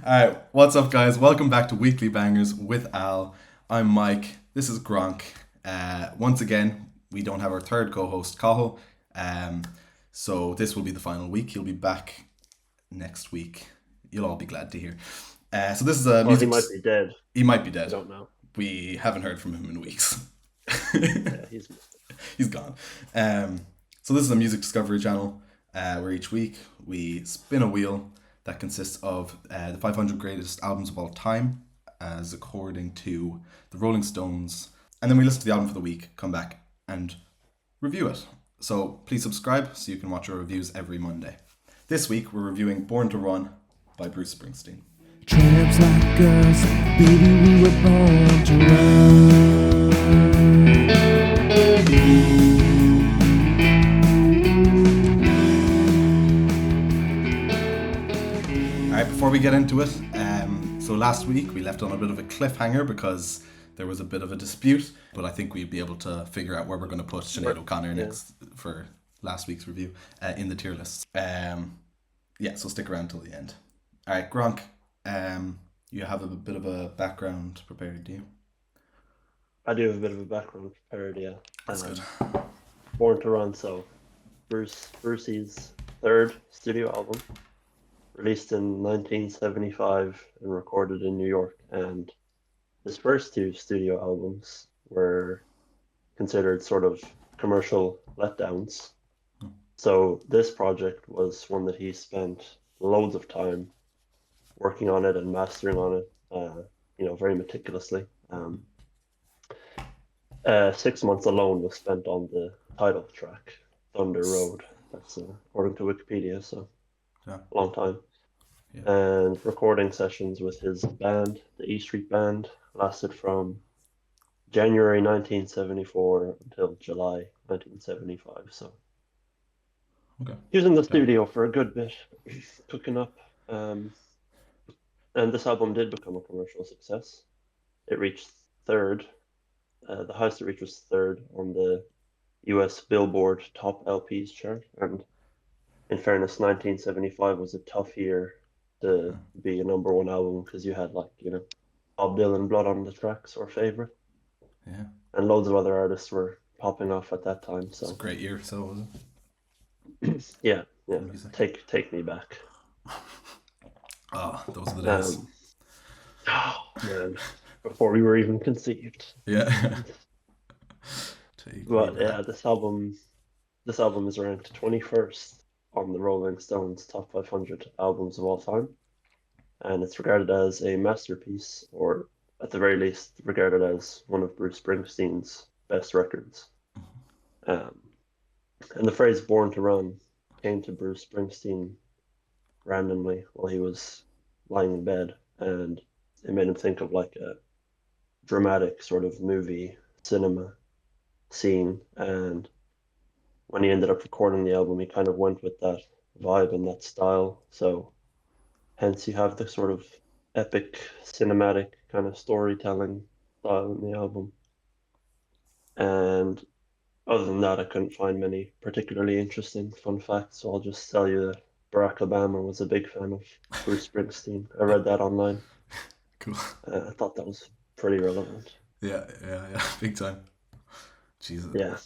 Alright, what's up, guys? Welcome back to Weekly Bangers with Al. I'm Mike. This is Gronk. Once again, we don't have our third co host, Cahill. So this will be the final week. He'll be back next week. You'll all be glad to hear. So this is a Or he music. might be dead. He might be I dead. don't know. We haven't heard from him in weeks. Yeah, he's He's gone. So this is a music discovery channel where each week we spin a wheel that consists of the 500 greatest albums of all time, as according to the Rolling Stones, and then we listen to the album for the week, come back and review it. So please subscribe so you can watch our reviews every Monday. This week we're reviewing Born to Run by Bruce Springsteen. Tramps like us, baby, we were born to run. Alright, before we get into it, so last week we left on a bit of a cliffhanger because there was a bit of a dispute, but I think we'd be able to figure out where we're going to put Sinead O'Connor next for last week's review in the tier list. So stick around till the end. Alright, Gronk, you have a bit of a background prepared, do you? I do have a bit of a background prepared, yeah. That's good. Born to Run, so Brucey's third studio album, released in 1975 and recorded in New York. And his first two studio albums were considered sort of commercial letdowns. So this project was one that he spent loads of time working on it and mastering on it, very meticulously. 6 months alone was spent on the title track, Thunder Road. That's according to Wikipedia, so Yeah. a long time. Yeah. And recording sessions with his band, the E Street Band, lasted from January 1974 until July 1975. So Okay. he was in the studio for a good bit, cooking up. And this album did become a commercial success. It reached third. The highest it reached was third on the US Billboard Top LPs chart. And in fairness, 1975 was a tough year to be a number one album because you had Bob Dylan, Blood on the Tracks, or Favorite. Yeah. And loads of other artists were popping off at that time. So It's a great year, so was it? yeah. Music. Take me back. Oh, those are the days. Oh man, before we were even conceived. Yeah. But yeah, this album is ranked 21st on the Rolling Stones top 500 albums of all time, and it's regarded as a masterpiece, or at the very least regarded as one of Bruce Springsteen's best records. And the phrase "Born to Run" came to Bruce Springsteen randomly while he was lying in bed, and it made him think of like a dramatic sort of movie cinema scene. And when he ended up recording the album, he kind of went with that vibe and that style. So hence you have the sort of epic cinematic kind of storytelling style in the album. And other than that, I couldn't find many particularly interesting fun facts, so I'll just tell you that Barack Obama was a big fan of Bruce Springsteen. I read that online. Cool. I thought that was pretty relevant. Yeah, big time. Jesus. Yeah.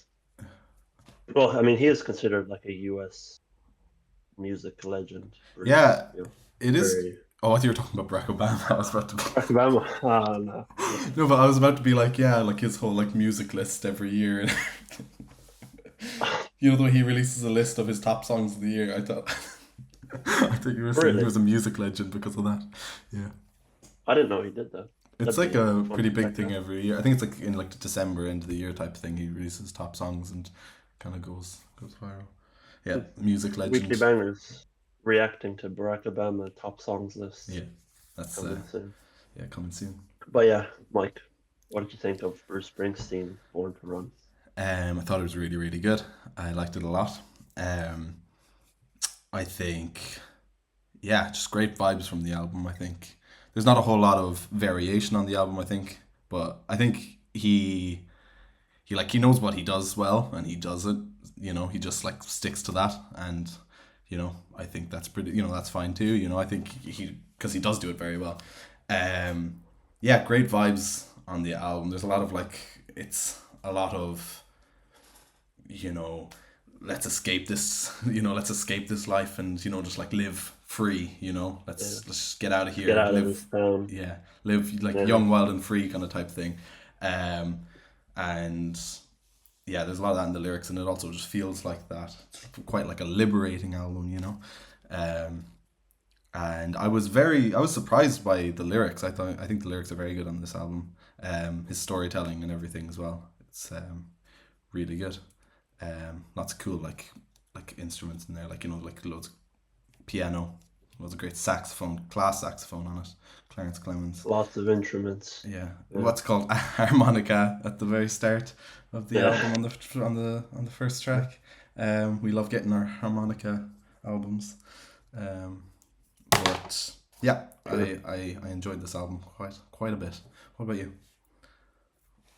Well, I mean, he is considered like a U.S. music legend. Bruce, Yeah, you know, it is. very- Oh, I thought you were talking about Barack Obama. I was about to. Barack Obama. Ah, no. No, but I was about to be like, yeah, like his whole like music list every year. The way he releases a list of his top songs of the year, I thought you were saying he Really? was a music legend because of that. Yeah. I didn't know he did that. It's That'd like be a fun pretty to big check thing out. every year. I think it's like in like the December end of the year type thing. He releases top songs and kind of goes viral. Yeah, music legend. Weekly Bangers reacting to Barack Obama top songs list. Yeah, that's Coming soon. coming soon. But yeah, Mike, what did you think of Bruce Springsteen, Born to Run? I thought it was really, really good. I liked it a lot. I think, yeah, just great vibes from the album. I think there's not a whole lot of variation on the album, I think, but I think he knows what he does well, and he does it. He just like sticks to that, and I think that's pretty, that's fine too. I think because he does do it very well. Yeah, great vibes on the album. There's a lot of it's a lot of, you know, let's escape this, let's escape this life and, just live free, Yeah. let's just get out of Get here, out of live, this town. yeah, live Yeah. young, wild and free kind of type thing. Um, and yeah, there's a lot of that in the lyrics, and it also just feels like that. It's quite like a liberating album. Um, and I was surprised by the lyrics. I think the lyrics are very good on this album. His storytelling and everything as well. It's really good. Lots of cool like instruments in there, like loads of piano, loads of great saxophone, class saxophone on it. Clarence Clemens. Lots of instruments. Yeah, Yeah. what's called harmonica at the very start of the Yeah. album on the first track. We love getting our harmonica albums. But yeah, I enjoyed this album quite a bit. What about you?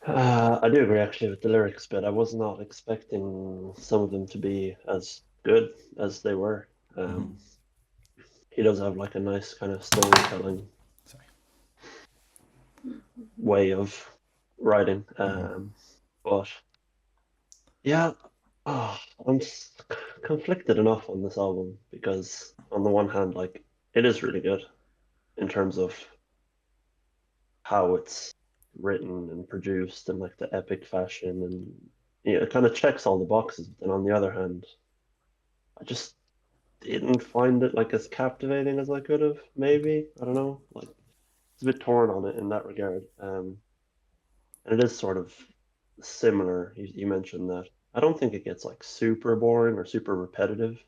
I do agree actually with the lyrics, but I was not expecting some of them to be as good as they were. Hmm. He does have like a nice kind of storytelling Sorry. way of writing. Hmm. But yeah, oh, conflicted enough on this album because on the one hand, like it is really good in terms of how it's written and produced and like the epic fashion and it kind of checks all the boxes. But then on the other hand, I just didn't find it like as captivating as I could have. Maybe I don't know. Like it's a bit torn on it in that regard. And it is sort of similar. You mentioned that. I don't think it gets like super boring or super repetitive.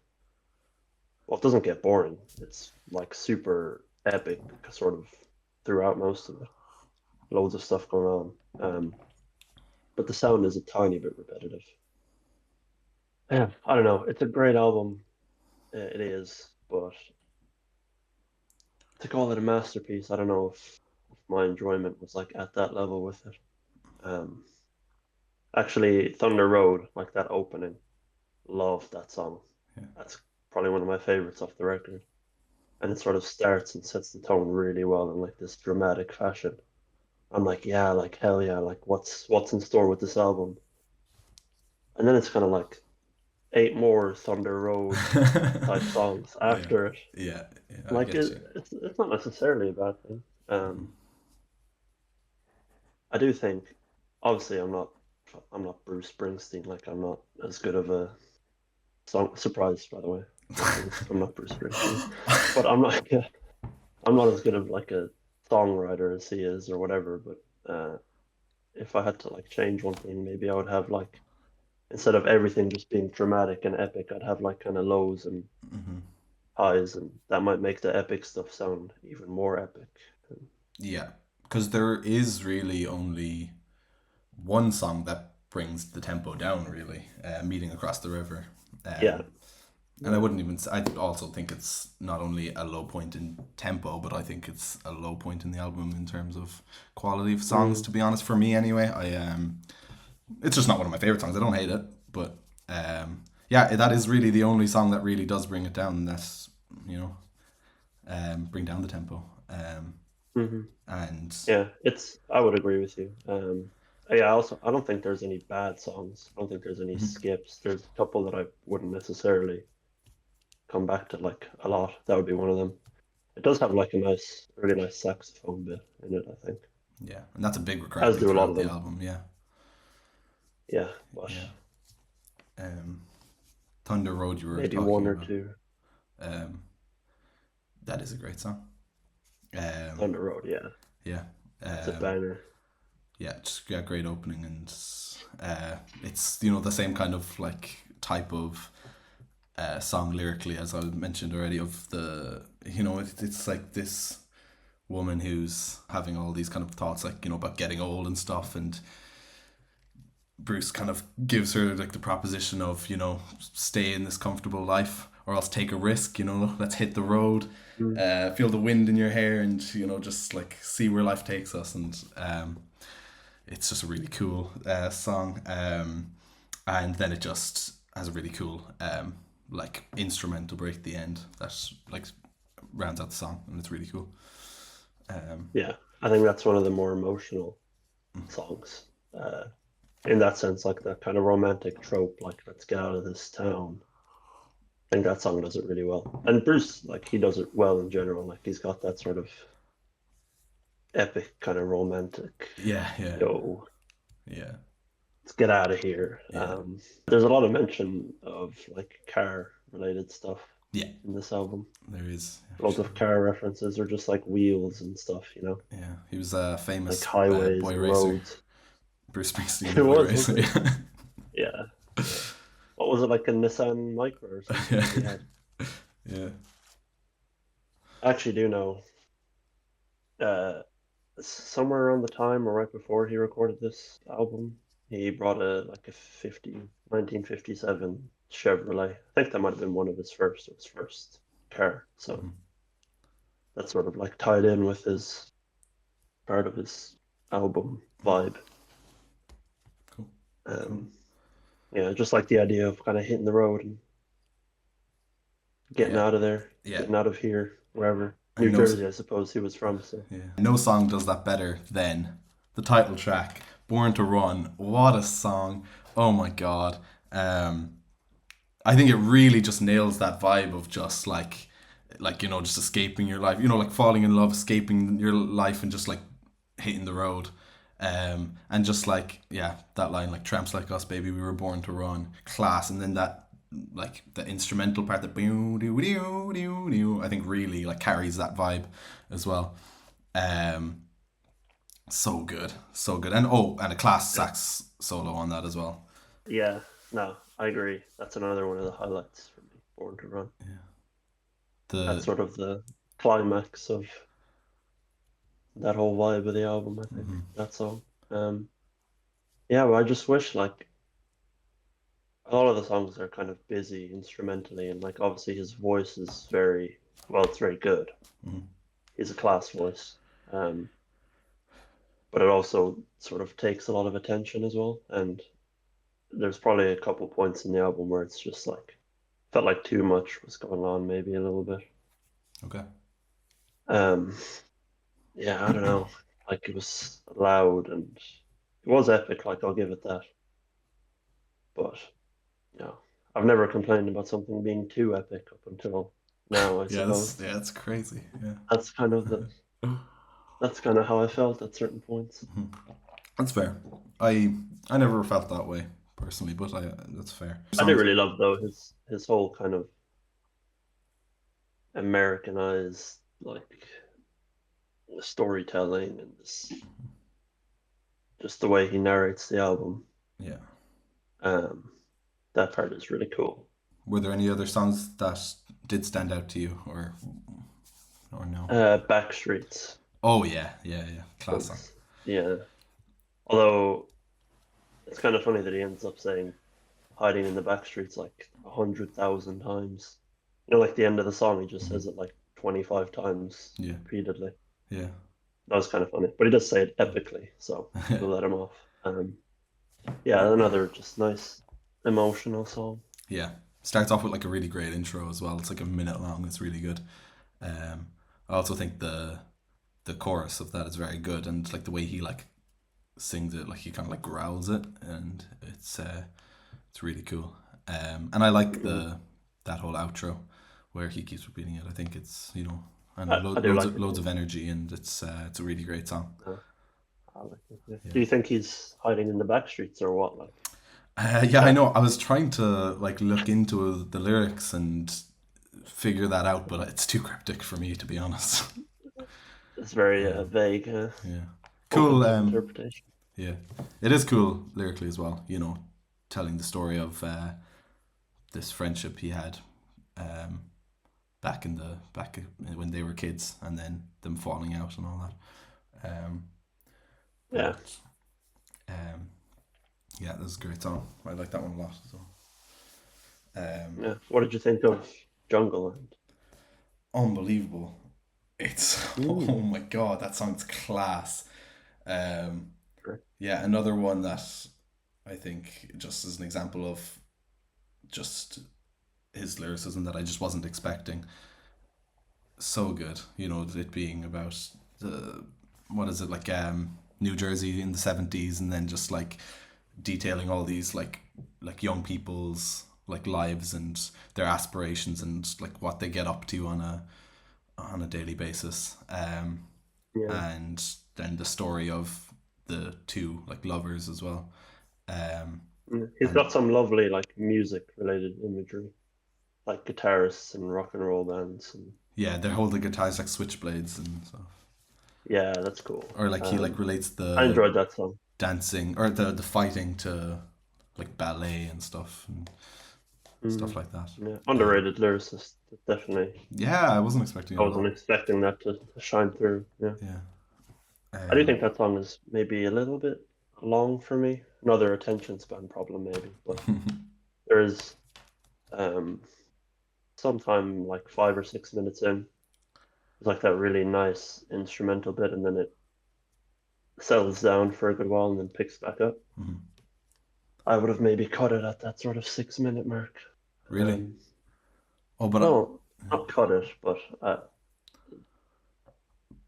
Well, it doesn't get boring. It's like super epic, sort of throughout most of it. Loads of stuff going on. But the sound is a tiny bit repetitive. Yeah, I don't know. It's a great album. It is, but to call it a masterpiece, I don't know if my enjoyment was like at that level with it. Um, Actually, Thunder Road, like that opening, love that song. Yeah. That's probably one of my favorites off the record. And it sort of starts and sets the tone really well in like this dramatic fashion. I'm like, yeah, like hell yeah, like what's in store with this album? And then it's kind of like eight more Thunder Road type songs Yeah, after it. yeah, I Like get you. it's not necessarily a bad thing. Hmm. I do think, obviously, I'm not Bruce Springsteen. Like I'm not as good of a song. Surprised, by the way, listeners, I'm not Bruce Springsteen, but I'm not as good of like a songwriter as he is or whatever. But if I had to like change one thing, maybe I would have like instead of everything just being dramatic and epic, I'd have like kind of lows and Hmm. highs, and that might make the epic stuff sound even more epic. Yeah, because there is really only one song that brings the tempo down. Really, "Meeting Across the River." Yeah, Um, and I wouldn't even. I also think it's not only a low point in tempo, but I think it's a low point in the album in terms of quality of songs. mm, To be honest, for me anyway, it's just not one of my favorite songs. I don't hate it, but yeah, that is really the only song that really does bring it down. And that's you know, bring down the tempo. hmm And yeah. I would agree with you. Yeah. Also, I don't think there's any bad songs. I don't think there's any mhm, skips. There's a couple that I wouldn't necessarily come back to like a lot. That would be one of them. It does have like a really nice saxophone bit in it, I think, yeah, and that's a big as requirement do a lot throughout of the them. album. Yeah, Yeah, but yeah. Um, Thunder Road, you were maybe one talking or about. two Um, that is a great song. on Um, the road. Yeah, yeah. it's a Um, banger. yeah, just yeah, great opening, and it's the same kind of like type of song lyrically as I mentioned already of it's like this woman who's having all these kind of thoughts like about getting old and stuff, and Bruce kind of gives her like the proposition of stay in this comfortable life or else take a risk, let's hit the road, Mm. feel the wind in your hair, and just like see where life takes us. And it's just a really cool song, and then it just has a really cool like instrumental break at the end that like rounds out the song, and it's really cool. Yeah, I think that's one of the more emotional songs. In that sense, like that kind of romantic trope, like let's get out of this town. I think that song does it really well. And Bruce, like he does it well in general. Like he's got that sort of epic kind of romantic, Yeah, yo, yeah, let's get out of here. yeah, There's a lot of mention of like car related stuff yeah. in this album. There is, yeah, Loads for of sure. car references or just like wheels and stuff, Yeah, he was a famous like highways boy and racer. roads. Bruce Springsteen, the It boy was, racer. wasn't it? Yeah, yeah. What was it, like a Nissan Micra or something Yeah, that he had? yeah. I actually do know somewhere around the time or right before he recorded this album, he brought a 1957 Chevrolet. I think that might have been one of his first car. So that's sort of like tied in with his part of his album vibe. Cool. Um, yeah, just like the idea of kind of hitting the road and getting Yeah, out of there, yeah. getting out of here, wherever. And New no, Jersey, I suppose he was from. So yeah, no song does that better than the title track, "Born to Run." What a song! Oh my god. I think it really just nails that vibe of just like just escaping your life. Like falling in love, escaping your life, and just like hitting the road. And just like, yeah, that line, like "tramps like us, baby, we were born to run," class. And then that, like the instrumental part, that I think really like carries that vibe as well. Um, so good, so good. And a class sax solo on that as well. yeah, no, I agree. That's another one of the highlights for me. Born to Run. That's The sort of the climax of that whole vibe of the album, I think. That song. Yeah, well, I just wish like a lot of the songs are kind of busy instrumentally, and like obviously his voice is very well, it's very good. He's a class voice, but it also sort of takes a lot of attention as well. And there's probably a couple points in the album where it's just like felt like too much was going on, maybe a little bit. Okay. Um, yeah, I don't know. Like it was loud and it was epic. Like I'll give it that. But yeah, I've never complained about something being too epic up until now, I Yeah, suppose. that's crazy. Yeah. That's kind of the that's kind of how I felt at certain points. That's fair. I never felt that way personally, but that's fair. I do really love though his whole kind of Americanized like storytelling and this just the way he narrates the album. Yeah. That part is really cool. Were there any other songs that did stand out to you, or no? Backstreets. Oh yeah, class song. Yeah. Although it's kind of funny that he ends up saying hiding in the backstreets like 100,000 times. Like the end of the song, he just says it like 25 times repeatedly. Yeah. That was kind of funny, but he does say it epically, so we'll let him off. Yeah, another just nice emotional song. Yeah, starts off with like a really great intro as well. It's like a minute long. It's really good. I also think the chorus of that is very good, and like the way he like sings it, like he kind of like growls it, and it's really cool. And I like that whole outro where he keeps repeating it. I think it's I know loads of energy, and it's a really great song. I like it, yeah. Yeah. Do you think he's hiding in the backstreets or what? Like, yeah, I know. I was trying to like look into the lyrics and figure that out, but it's too cryptic for me, to be honest. It's very vague. Yeah. Cool interpretation. Yeah, it is cool lyrically as well. Telling the story of this friendship he had back when they were kids, and then them falling out and all that. Yeah. Yeah, that's a great song. I like that one a lot as well. Yeah. What did you think of Jungle Land? Unbelievable. It's oh my god, that song's class. Yeah, another one that I think just as an example of just his lyricism that I just wasn't expecting. So good, it being about the what is it like New Jersey in the 70s, and then just like detailing all these like young people's like lives and their aspirations and like what they get up to on a daily basis. Yeah. And then the story of the two like lovers as well. Um, He's and got some lovely like music related imagery, like guitarists and rock and roll bands, and yeah, they hold the guitars like switchblades and stuff. yeah, that's cool. Or like he like relates I the enjoyed that song. dancing or the fighting to like ballet and stuff and stuff Mm, like that. yeah, underrated lyricist, definitely. Yeah, I wasn't expecting it I at wasn't all. expecting that to shine through. Yeah, Yeah. I do think that song is maybe a little bit long for me. Another attention span problem, maybe, but there is um sometime like 5 or 6 minutes in, it's like that really nice instrumental bit, and then it settles down for a good while and then picks back up. Mhm. I would have maybe cut it at that sort of 6 minute mark. Really? Um, Oh, but no, not cut it, but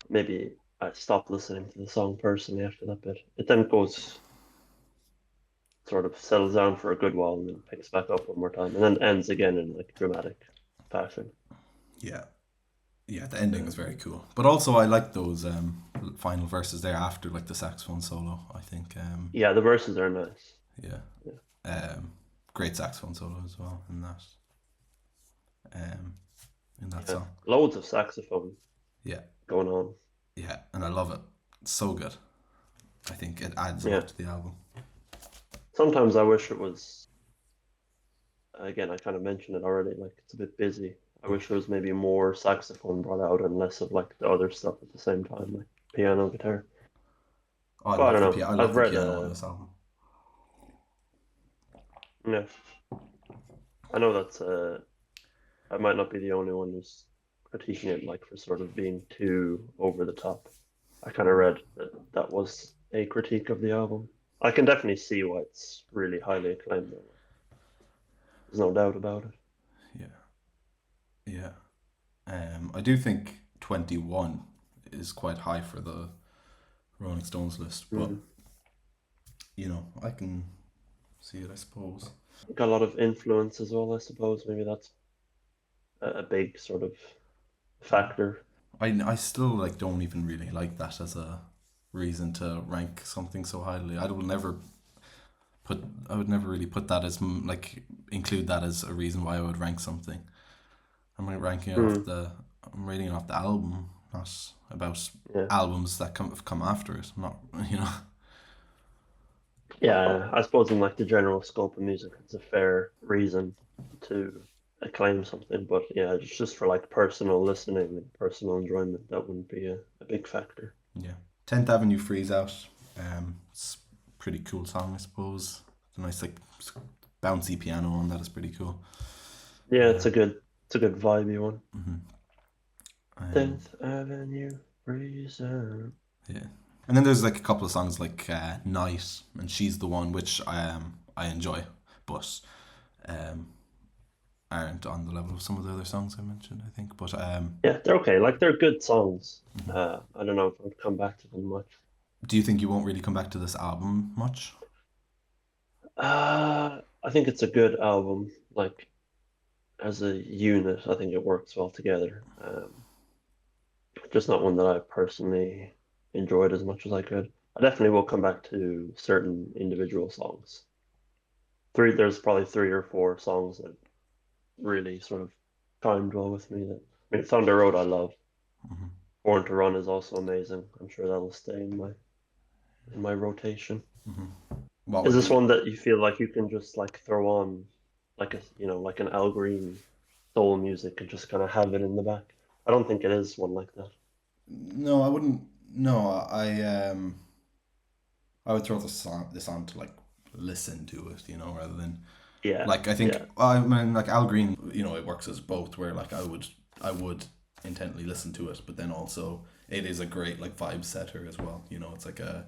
maybe I stopped listening to the song personally after that bit. It then goes sort of settles down for a good while and then picks back up one more time and then ends again in like dramatic fashion. yeah, yeah, the ending is very cool. But also, I like those final verses there after like the saxophone solo. I think, Yeah, the verses are nice. yeah, Yeah, great saxophone solo as well um, in that yeah. song. Loads of saxophone Yeah, going on. yeah, and I love it. It's so good. I think it adds a Yeah. lot to the album. Sometimes I wish it was, again, I kind of mentioned it already, like it's a bit busy. I wish there was maybe more saxophone brought out and less of like the other stuff at the same time, like piano, guitar. Oh, I But I love don't the know. piano. I love I've the read, piano on this album. yeah, I know that's, I might not be the only one who's critiquing it like for sort of being too over the top. I kind of read that that was a critique of the album. I can definitely see why it's really highly acclaimed, though. There's no doubt about it. Yeah, yeah. I do think 21 is quite high for the Rolling Stones list, but Mm. I can see it, I suppose. Got a lot of influence as well, I suppose. Maybe that's a big sort of factor. I still like don't even really like that as a reason to rank something so highly. I would never really put that as like include that as a reason why I would rank something. I'm like ranking it Mm. I'm rating it off the album, not about Yeah. albums that come after it. Not Yeah, I suppose in like the general scope of music, it's a fair reason to acclaim something. But yeah, just for like personal listening and personal enjoyment, that wouldn't be a big factor. Yeah. 10th Avenue Freeze Out. It's a pretty cool song, I suppose. It's a nice like bouncy piano on that is pretty cool. Yeah, it's a good vibey one. Um, 10th Avenue Reason. yeah. And then there's like a couple of songs like Night and She's the One, which I enjoy, but aren't on the level of some of the other songs I mentioned, I think. But Yeah, they're okay. Like they're good songs. I don't know if I'd come back to them much. do you think you won't really come back to this album much? I think it's a good album. Like as a unit, I think it works well together. Just not one that I personally enjoyed as much as I could. I definitely will come back to certain individual songs. There's probably 3 or 4 songs that really sort of timed well with me. I mean, Thunder Road I love. Hmm. Born to Run is also amazing. I'm sure that'll stay in my rotation. Hmm. What Is would this be? one that you feel like you can just like throw on like like an Al Green soul music and just kind of have it in the back? I don't think it is one like that. No, I wouldn't. No, I would throw this on to like listen to it, rather than Yeah, like I think yeah, I mean like Al Green, it works as both where like I would intently listen to it, but then also it is a great like vibe setter as well. It's like I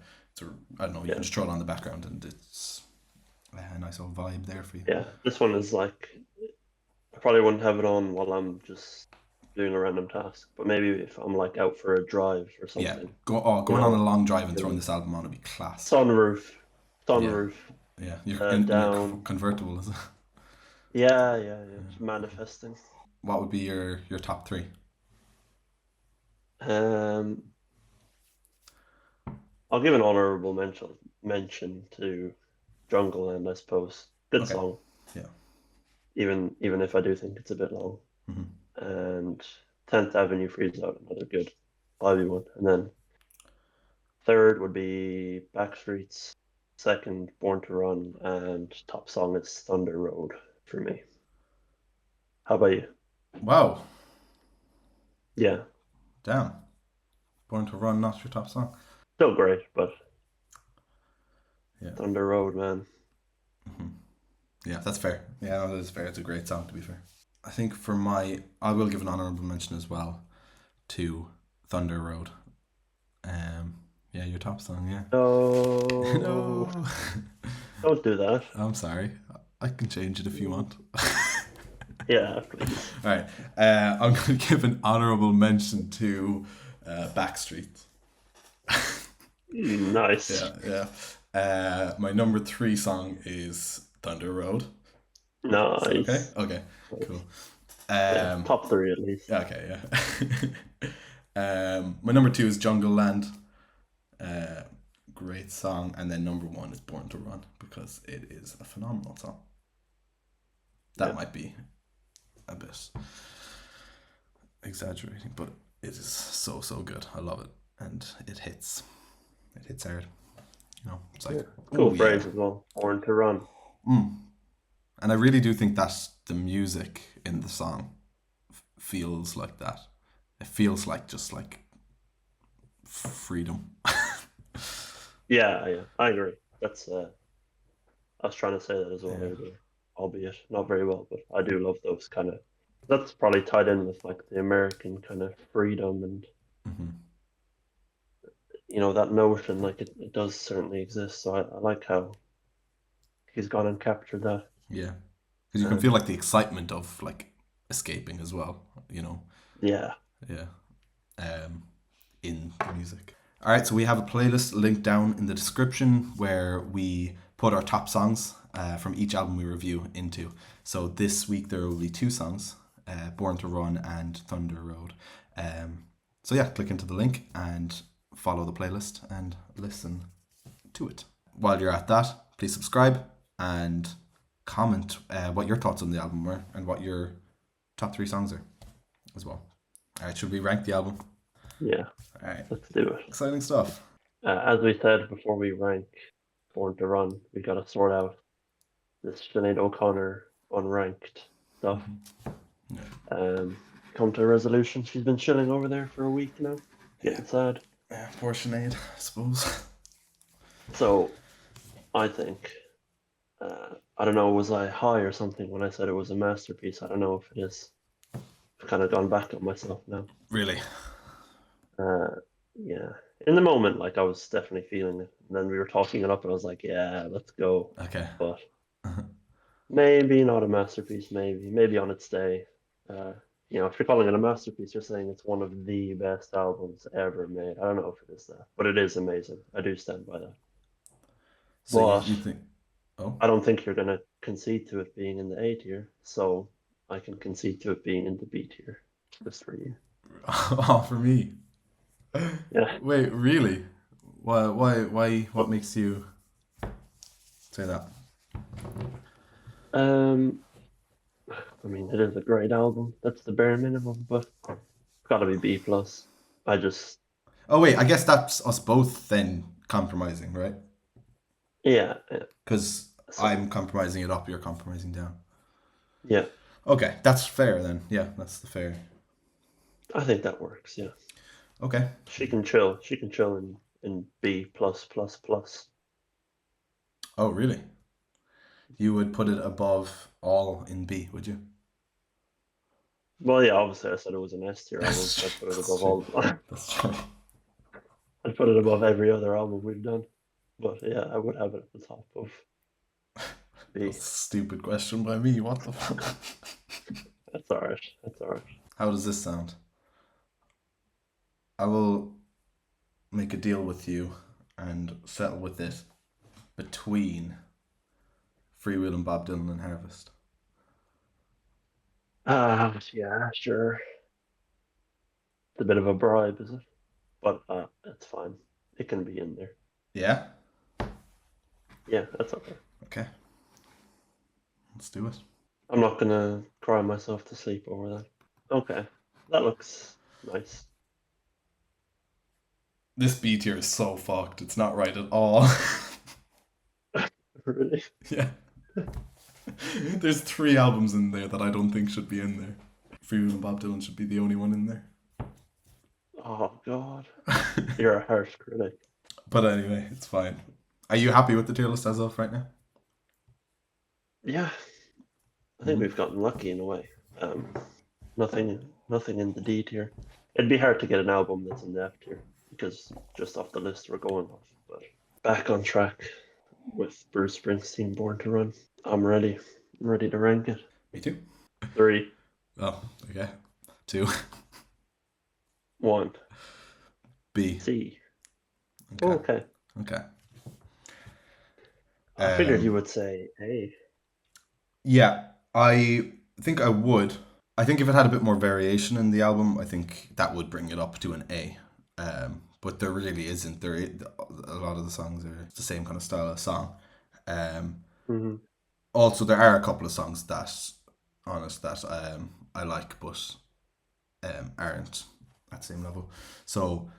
don't know, you yeah, can just throw it on the background and it's a nice old vibe there for you. yeah. This one is like I probably wouldn't have it on while I'm just doing a random task, but maybe if I'm like out for a drive or Yeah, something, going on a long drive and you throwing know, this album on would be class. sunroof, Yeah, sunroof, yeah. You're in your down. convertible, is it? Yeah. Just manifesting. What would be your top three? Um, I'll give an honorable mention to Jungle Land, I suppose. Good Okay. song, Yeah. even if I do think it's a bit long. Hmm. And 10th Avenue Freeze Out, another good vibey one. And then third would be Backstreets. Second, Born to Run, and top song is Thunder Road for me. How about you? Wow. Yeah, Damn. Born to Run, not your top song. still great, but Yeah. Thunder Road, man. Hmm. Yeah, that's fair. Yeah, no, that is fair. It's a great song, to be fair. I think I will give an honorable mention as well to Thunder Road. Yeah, your top song, yeah. No, No. don't do that. I'm sorry. I can change it if you want. Yeah, please. All right. I'm going to give an honorable mention to Backstreet. Nice. Yeah. My number 3 song is Thunder Road. Nice. Okay. Cool. Yeah, top three at least. Okay, yeah. My number 2 is Jungle Land. Great song. And then number 1 is Born to Run because it is a phenomenal song. That might be a bit exaggerating, but it is so good. I love it, and it hits hard. You know, it's like Cool phrase as well. Born to Run. And I really do think that the music in the song feels like that. It feels like just like freedom. Yeah, I agree. That's I was trying to say that as well earlier, albeit not very well, but I do love those kind of. That's probably tied in with like the American kind of freedom and that notion. Like it does certainly exist. So I like how he's gone and captured that. Yeah, because you can feel like the excitement of like escaping as well. Yeah. In the music. All right, so we have a playlist linked down in the description where we put our top songs from each album we review into. So this week there will be 2 songs, Born to Run and Thunder Road. So yeah, click into the link and follow the playlist and listen to it. While you're at that, please subscribe and comment what your thoughts on the album were and what your top 3 songs are as well. All right, should we rank the album? Yeah. All right. Let's do it. Exciting stuff. As we said before we rank Born to Run, we got to sort out this Sinead O'Connor unranked stuff. Come to a resolution. She's been chilling over there for a week now. Getting sad. Yeah, poor Sinead, I suppose. So, I think, I don't know, was I high or something when I said it was a masterpiece? I don't know if it is. I've kind of gone back on myself now. Really? Yeah. In the moment, like I was definitely feeling it. And then we were talking it up, and I was like, "Yeah, let's go." Okay. But maybe not a masterpiece. Maybe on its day. If you're calling it a masterpiece, you're saying it's one of the best albums ever made. I don't know if it is that, but it is amazing. I do stand by that. So but you think? Oh. I don't think you're gonna concede to it being in the A tier, so I can concede to it being in the B tier, just for you. Oh, for me. Yeah. Wait, really? Why? What makes you say that? I mean, it is a great album. That's the bare minimum, but it's gotta be B plus. I just. Oh wait, I guess that's us both then compromising, right? Yeah. Because I'm compromising it up, you're compromising down. Yeah. Okay, that's fair then. Yeah, that's the fair. I think that works. Yeah. Okay. She can chill. She can chill in B plus plus plus. Oh really? You would put it above all in B, would you? Well, yeah. Obviously, I said it was an S tier album. So I'd put it above all. That's true. I'd put it above every other album we've done. But yeah, I would have it at the top of B. That's a stupid question by me. What the fuck? That's alright. That's alright. How does this sound? I will make a deal with you and settle with it between Freewheel and Bob Dylan and Harvest. Yeah, sure. It's a bit of a bribe, is it? But it's fine. It can be in there. Yeah? Yeah, that's okay. Okay. Let's do it. I'm not gonna cry myself to sleep over that. Okay, that looks nice. This beat here is so fucked. It's not right at all. Really? Yeah. There's 3 albums in there that I don't think should be in there. Freewheel and Bob Dylan should be the only one in there. Oh God, you're a harsh critic. But anyway, it's fine. Are you happy with the tier list as of right now? Yeah, I think we've gotten lucky in a way. Nothing in the D tier. It'd be hard to get an album that's in the F tier because just off the list we're going off. But back on track with Bruce Springsteen, Born to Run. I'm ready. I'm ready to rank it. Me too. 3, Oh, okay. 2. 1, B. C. Okay. Okay. Okay. I figured you would say A. Yeah, I think I would. I think if it had a bit more variation in the album, I think that would bring it up to an A. But there really isn't. A lot of the songs are the same kind of style of song. Also, there are a couple of songs that I like, but aren't at the same level. So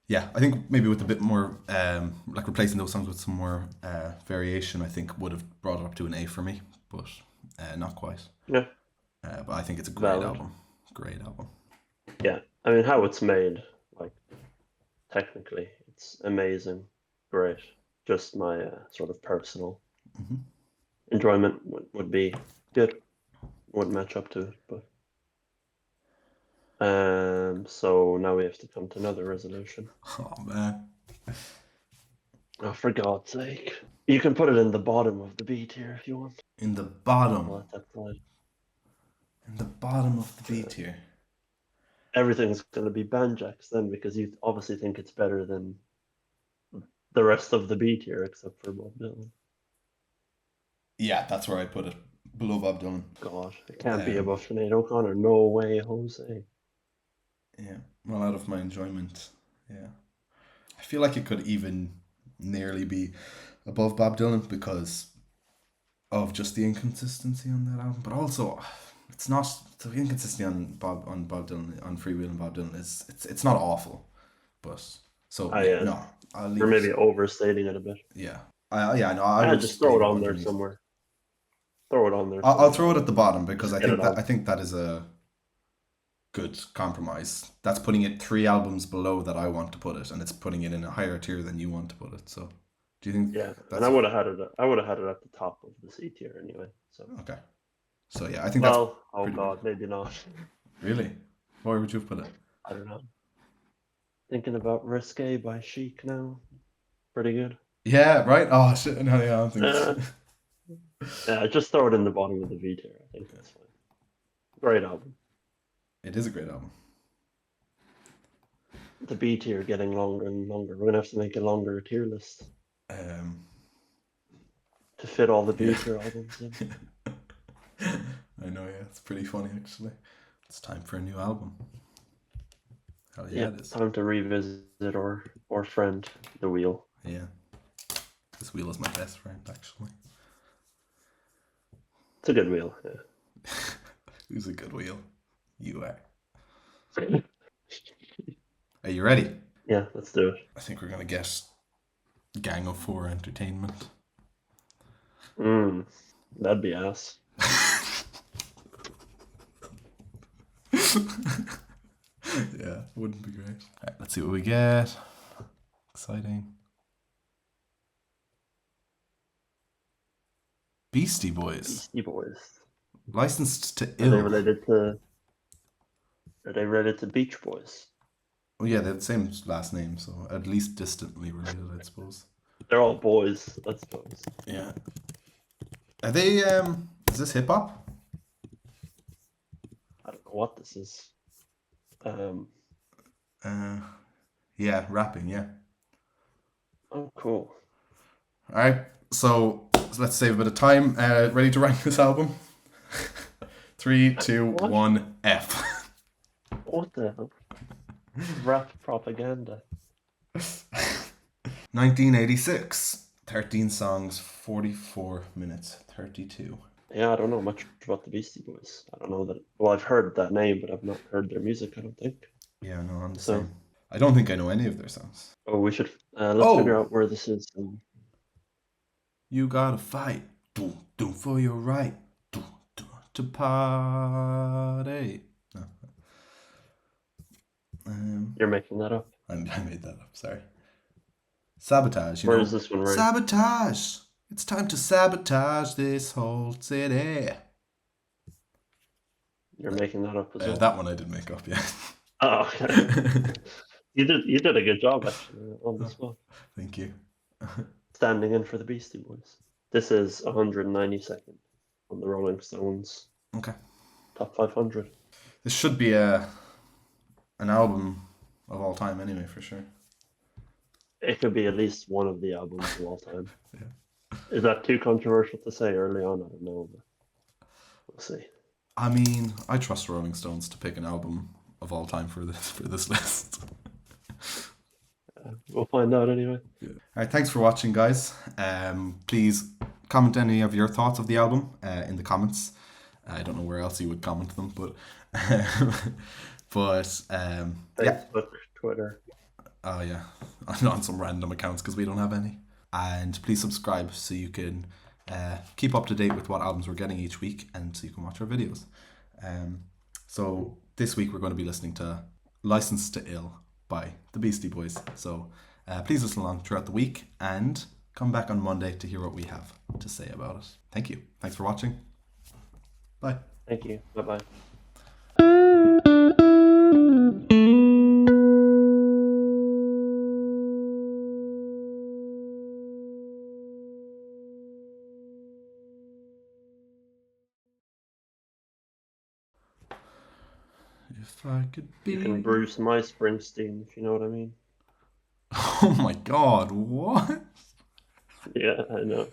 yeah, I think maybe with a bit more like replacing those songs with some more variation, I think would have brought it up to an A for me, but not quite. Yeah. But I think it's a great album. Great album. Yeah, I mean how it's made, like technically, it's amazing, great. Just my sort of personal enjoyment would be good. Wouldn't match up to it, but so now we have to come to another resolution. Oh man. Oh, for God's sake! You can put it in the bottom of the B tier if you want. In the bottom. I'll let that slide. In the bottom of the B tier. Everything's going to be Banjax then because you obviously think it's better than the rest of the B tier except for Bob Dylan. Yeah, that's where I put it. Below Bob Dylan. God, it can't be above Sinead O'Connor. No way, Jose. Yeah, well, out of my enjoyment, yeah. I feel like it could even nearly be above Bob Dylan because of just the inconsistency on that album. But also, it's not the inconsistency on Bob Dylan, on Freewheel and Bob Dylan is it's not awful, but so no, I'll leave. Or maybe overstating it a bit. Yeah, I would just throw it on there somewhere. Throw it on there. I'll throw it at the bottom because I think that is a good compromise. That's putting it 3 albums below that I want to put it, and it's putting it in a higher tier than you want to put it. So, do you think? Yeah, and I would have had it. I would have had it at the top of the C tier anyway. So okay. So yeah, I think oh pretty God, good. maybe not. Really? Where would you have put it? I don't know. Thinking about Risque by Chic now. Pretty good. Yeah, right? Oh shit, no, yeah, I don't think so. Yeah, just throw it in the bottom of the V tier. I think that's fine. Great album. It is a great album. The B tier getting longer and longer. We're gonna have to make a longer tier list To fit all the B tier albums in. I know, yeah, it's pretty funny actually. It's time for a new album. Hell yeah, it is. Time to revisit or friend the wheel. Yeah. This wheel is my best friend actually. It's a good wheel, yeah. Who's a good wheel? You are. Are you ready? Yeah, let's do it. I think we're gonna get Gang of 4 Entertainment. That'd be ass. Yeah, wouldn't be great. Right, let's see what we get. Exciting. Beastie Boys. Beastie Boys. Licensed to Are they Ill. related to Beach Boys? Oh yeah, they have the same last name, so at least distantly related, I suppose. They're all boys, I suppose. Yeah. Are they is this hip hop? what this is. Yeah, rapping, yeah. Oh, cool. Alright, so let's save a bit of time. Ready to rank this album? 3, 2, What? 1, F. What the hell? Rap propaganda. 1986. 13 songs, 44 minutes, 32. Yeah, I don't know much about the Beastie Boys. I don't know that. Well, I've heard that name, but I've not heard their music, I don't think. Yeah, no, I'm the So- same. I don't think I know any of their songs. Oh, we should. Let's figure Oh! out where this is. You gotta fight, do for your right, do to party. No. You're making that up. I made that up. Sorry. Sabotage. You Where know. is this one ranked? Sabotage. It's time to sabotage this whole city. You're making that up as well. That one I did make up. Yeah. Oh, okay. You did a good job actually on the spot. Thank you. Standing in for the Beastie Boys. This is 192nd on the Rolling Stones Okay. top 500. This should be an album of all time anyway, for sure. It could be at least one of the albums of all time. Yeah. Is that too controversial to say early on? I don't know, but we'll see. I mean, I trust Rolling Stones to pick an album of all time for this list. We'll find out anyway. Yeah. All right, thanks for watching, guys. Please comment any of your thoughts of the album in the comments. I don't know where else you would comment them, but yeah. Facebook, Twitter. Oh yeah, on some random accounts because we don't have any. And please subscribe so you can keep up to date with what albums we're getting each week, and so you can watch our videos. So this week we're going to be listening to "License to Ill" by the Beastie Boys. So please listen along throughout the week and come back on Monday to hear what we have to say about it. Thank you. Thanks for watching. Bye. Thank you. Bye-bye. If I could be... You can bruise my Springsteen, if you know what I mean. Oh my god, what? Yeah, I know.